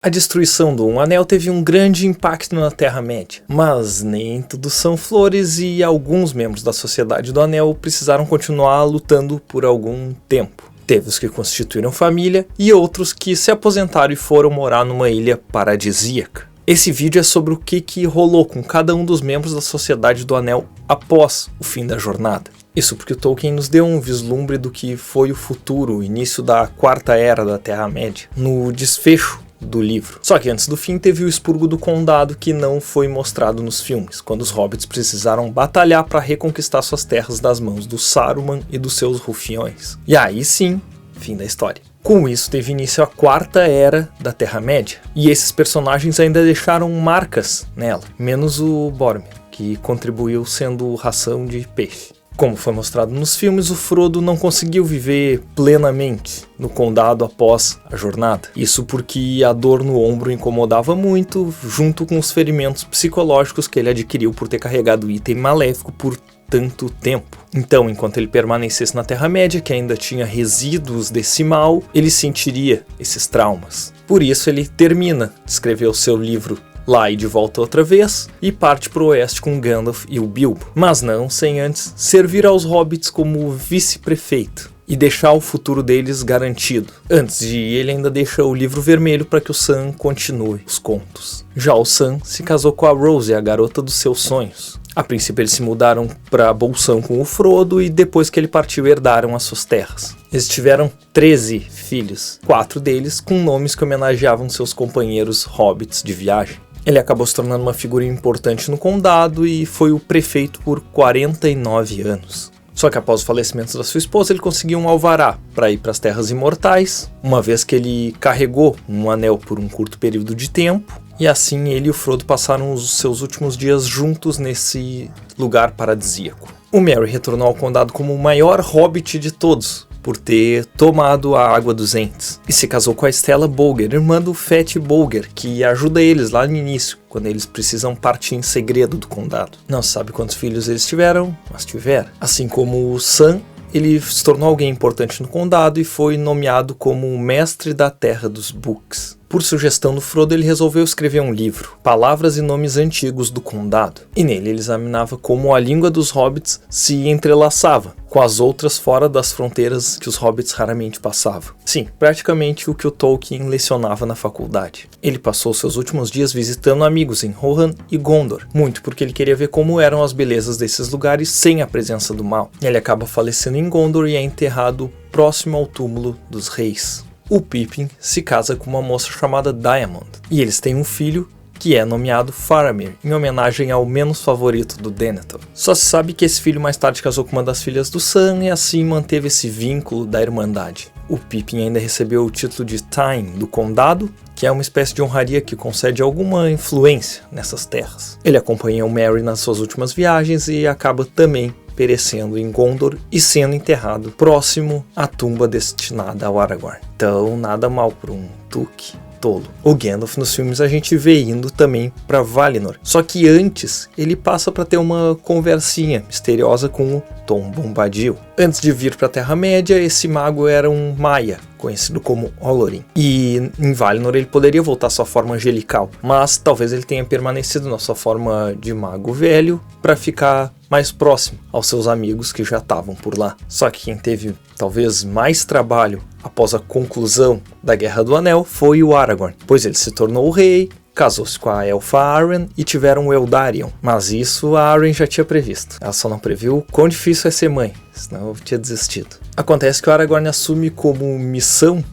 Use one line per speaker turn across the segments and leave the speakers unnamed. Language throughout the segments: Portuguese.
A destruição do Anel teve um grande impacto na Terra-média, mas nem tudo são flores e alguns membros da Sociedade do Anel precisaram continuar lutando por algum tempo. Teve os que constituíram família e outros que se aposentaram e foram morar numa ilha paradisíaca. Esse vídeo é sobre o que rolou com cada um dos membros da Sociedade do Anel após o fim da jornada. Isso porque o Tolkien nos deu um vislumbre do que foi o futuro, o início da Quarta Era da Terra-média, no desfecho do livro. Só que antes do fim teve o expurgo do Condado, que não foi mostrado nos filmes, quando os hobbits precisaram batalhar para reconquistar suas terras das mãos do Saruman e dos seus rufiões. E aí sim, fim da história. Com isso teve início a Quarta Era da Terra-média, e esses personagens ainda deixaram marcas nela, menos o Boromir, que contribuiu sendo ração de peixe. Como foi mostrado nos filmes, o Frodo não conseguiu viver plenamente no Condado após a jornada. Isso porque a dor no ombro incomodava muito, junto com os ferimentos psicológicos que ele adquiriu por ter carregado o item maléfico por tanto tempo. Então, enquanto ele permanecesse na Terra-média, que ainda tinha resíduos desse mal, ele sentiria esses traumas. Por isso ele termina de escrever o seu livro lá e de volta outra vez, e parte para o oeste com Gandalf e o Bilbo, mas não sem antes servir aos hobbits como vice-prefeito e deixar o futuro deles garantido. Antes de ir, ele ainda deixa o livro vermelho para que o Sam continue os contos. Já o Sam se casou com a Rose, a garota dos seus sonhos. A princípio eles se mudaram para Bolsão com o Frodo e depois que ele partiu herdaram as suas terras. Eles tiveram 13 filhos, 4 deles com nomes que homenageavam seus companheiros hobbits de viagem. Ele acabou se tornando uma figura importante no condado e foi o prefeito por 49 anos. Só que após o falecimento da sua esposa, ele conseguiu um alvará para ir para as Terras Imortais, uma vez que ele carregou um anel por um curto período de tempo, e assim ele e o Frodo passaram os seus últimos dias juntos nesse lugar paradisíaco. O Merry retornou ao condado como o maior hobbit de todos, por ter tomado a Água dos Ents, e se casou com a Stella Bolger, irmã do Fat Bolger, que ajuda eles lá no início, quando eles precisam partir em segredo do condado. Não se sabe quantos filhos eles tiveram, mas tiveram. Assim como o Sam, ele se tornou alguém importante no condado e foi nomeado como o mestre da Terra dos Books. Por sugestão do Frodo, ele resolveu escrever um livro, Palavras e Nomes Antigos do Condado. E nele ele examinava como a língua dos hobbits se entrelaçava com as outras fora das fronteiras que os hobbits raramente passavam. Sim, praticamente o que o Tolkien lecionava na faculdade. Ele passou seus últimos dias visitando amigos em Rohan e Gondor, muito porque ele queria ver como eram as belezas desses lugares sem a presença do mal. Ele acaba falecendo em Gondor e é enterrado próximo ao túmulo dos reis. O Pippin se casa com uma moça chamada Diamond, e eles têm um filho que é nomeado Faramir, em homenagem ao menos favorito do Denethor. Só se sabe que esse filho mais tarde casou com uma das filhas do Sam e assim manteve esse vínculo da irmandade. O Pippin ainda recebeu o título de Thane do Condado, que é uma espécie de honraria que concede alguma influência nessas terras. Ele acompanha o Merry nas suas últimas viagens e acaba também perecendo em Gondor e sendo enterrado próximo à tumba destinada ao Aragorn. Então, nada mal para um Tuque tolo. O Gandalf nos filmes a gente vê indo também para Valinor, só que antes ele passa para ter uma conversinha misteriosa com o Tom Bombadil. Antes de vir para a Terra-média, esse mago era um Maia, conhecido como Olorin. E em Valinor ele poderia voltar à sua forma angelical, mas talvez ele tenha permanecido na sua forma de mago velho para ficar mais próximo aos seus amigos que já estavam por lá. Só que quem teve talvez mais trabalho após a conclusão da Guerra do Anel foi o Aragorn, pois ele se tornou o rei, casou-se com a elfa Arwen e tiveram o Eldarion. Mas isso a Arwen já tinha previsto. Ela só não previu o quão difícil é ser mãe, senão eu tinha desistido. Acontece que o Aragorn assume como missão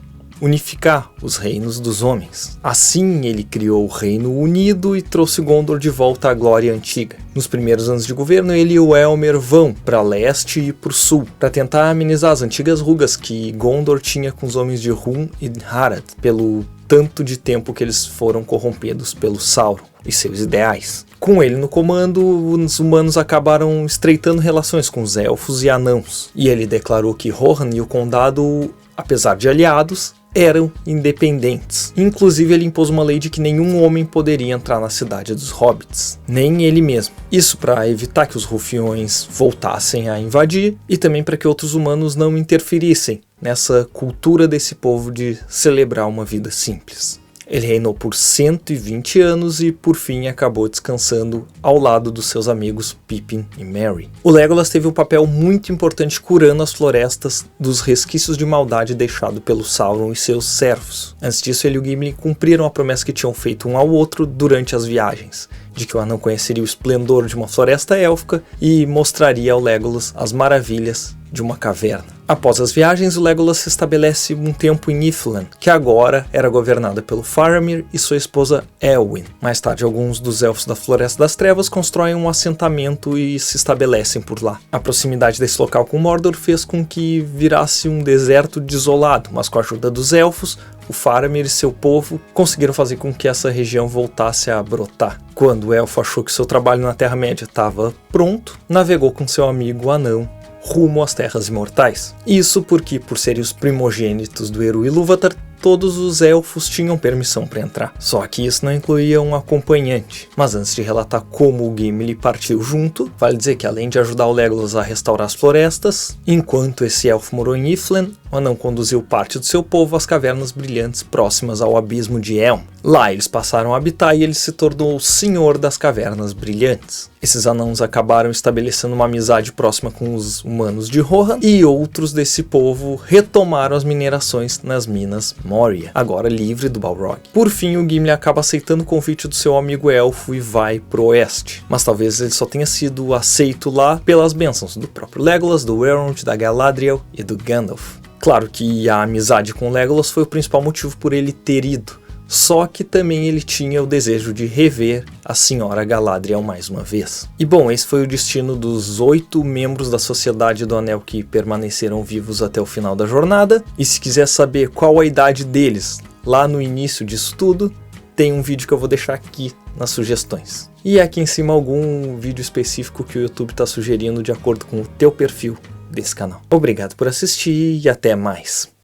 unificar os reinos dos homens. Assim ele criou o Reino Unido e trouxe Gondor de volta à glória antiga. Nos primeiros anos de governo, ele e o Elmer vão para leste e para o sul, para tentar amenizar as antigas rugas que Gondor tinha com os homens de Hum e Harad, pelo tanto de tempo que eles foram corrompidos pelo Sauron e seus ideais. Com ele no comando, os humanos acabaram estreitando relações com os elfos e anãos, e ele declarou que Rohan e o condado, apesar de aliados, eram independentes. Inclusive ele impôs uma lei de que nenhum homem poderia entrar na cidade dos hobbits, nem ele mesmo. Isso para evitar que os rufiões voltassem a invadir e também para que outros humanos não interferissem nessa cultura desse povo de celebrar uma vida simples. Ele reinou por 120 anos e, por fim, acabou descansando ao lado dos seus amigos Pippin e Merry. O Legolas teve um papel muito importante curando as florestas dos resquícios de maldade deixado pelo Sauron e seus servos. Antes disso, ele e o Gimli cumpriram a promessa que tinham feito um ao outro durante as viagens, de que o anão conheceria o esplendor de uma floresta élfica e mostraria ao Legolas as maravilhas de uma caverna. Após as viagens, o Legolas se estabelece um tempo em Ithilien, que agora era governada pelo Faramir e sua esposa Elwyn. Mais tarde, alguns dos elfos da Floresta das Trevas constroem um assentamento e se estabelecem por lá. A proximidade desse local com Mordor fez com que virasse um deserto desolado, mas com a ajuda dos elfos, o Faramir e seu povo conseguiram fazer com que essa região voltasse a brotar. Quando o elfo achou que seu trabalho na Terra-média estava pronto, navegou com seu amigo anão rumo às Terras Imortais. Isso porque, por serem os primogênitos do Eru Ilúvatar, todos os elfos tinham permissão para entrar. Só que isso não incluía um acompanhante. Mas antes de relatar como o Gimli partiu junto, vale dizer que além de ajudar o Legolas a restaurar as florestas, enquanto esse elfo morou em Ithilien, o anão conduziu parte do seu povo às cavernas brilhantes próximas ao abismo de Helm. Lá eles passaram a habitar e ele se tornou o senhor das cavernas brilhantes. Esses anãos acabaram estabelecendo uma amizade próxima com os humanos de Rohan, e outros desse povo retomaram as minerações nas minas Moria, agora livre do Balrog. Por fim, o Gimli acaba aceitando o convite do seu amigo elfo e vai pro oeste. Mas talvez ele só tenha sido aceito lá pelas bênçãos do próprio Legolas, do Elrond, da Galadriel e do Gandalf. Claro que a amizade com Legolas foi o principal motivo por ele ter ido. Só que também ele tinha o desejo de rever a senhora Galadriel mais uma vez. E bom, esse foi o destino dos 8 membros da Sociedade do Anel que permaneceram vivos até o final da jornada. E se quiser saber qual a idade deles lá no início disso tudo, tem um vídeo que eu vou deixar aqui nas sugestões. E aqui em cima algum vídeo específico que o YouTube está sugerindo de acordo com o teu perfil desse canal. Obrigado por assistir e até mais.